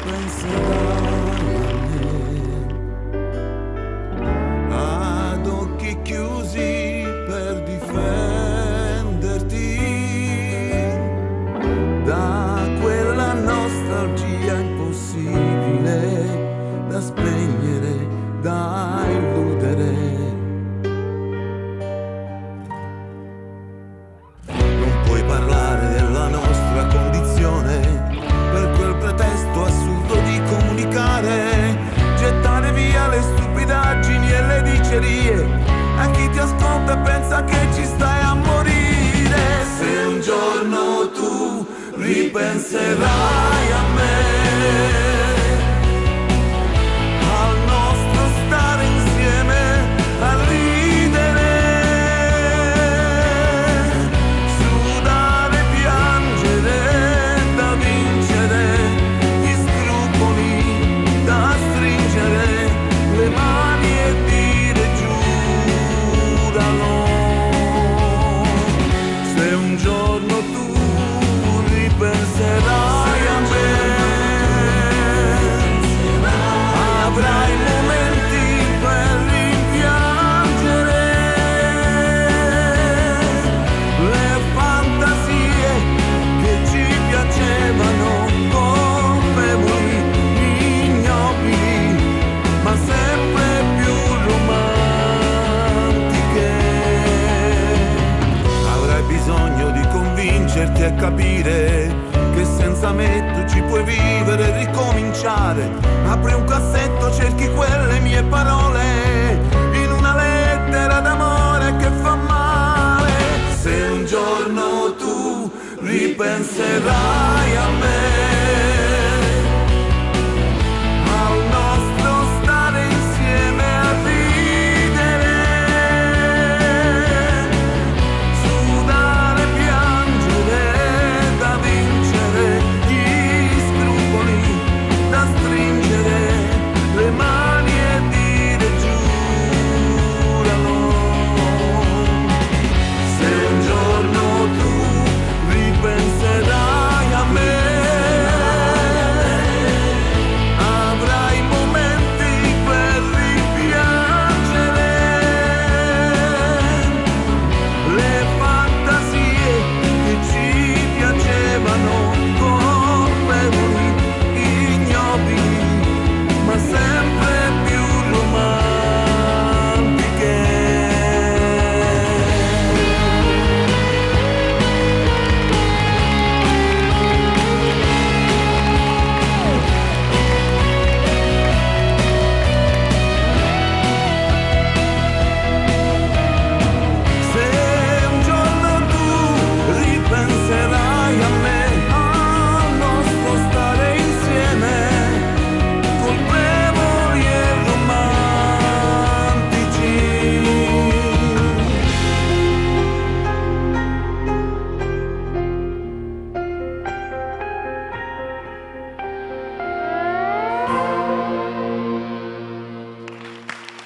ripenserai a me, ad occhi chiusi per difenderti da quella nostalgia impossibile da spegnere, da illudere. Non puoi parlare della nostra condizione per quel pretesto assurdo di comunicare, gettare via le stupidaggini e le dicerie a chi ti ascolta e pensa che ci stai a morire. Se un giorno tu ripenserai a me, al nostro stare insieme, a ridere, sudare, piangere, da vincere, gli scrupoli da stringere, le mani e dire giuralo. Se un giorno tu ripenserai a me, avrai momenti per rimpiangere le fantasie che ci piacevano, colpevoli, ignobili, ma sempre più romantiche. Avrai bisogno di convincerti e capire che senza me tu ci puoi vivere e ricominciare. Apri un cassetto, cerchi quelle mie parole in una lettera d'amore che fa male. Se un giorno tu ripenserai a me,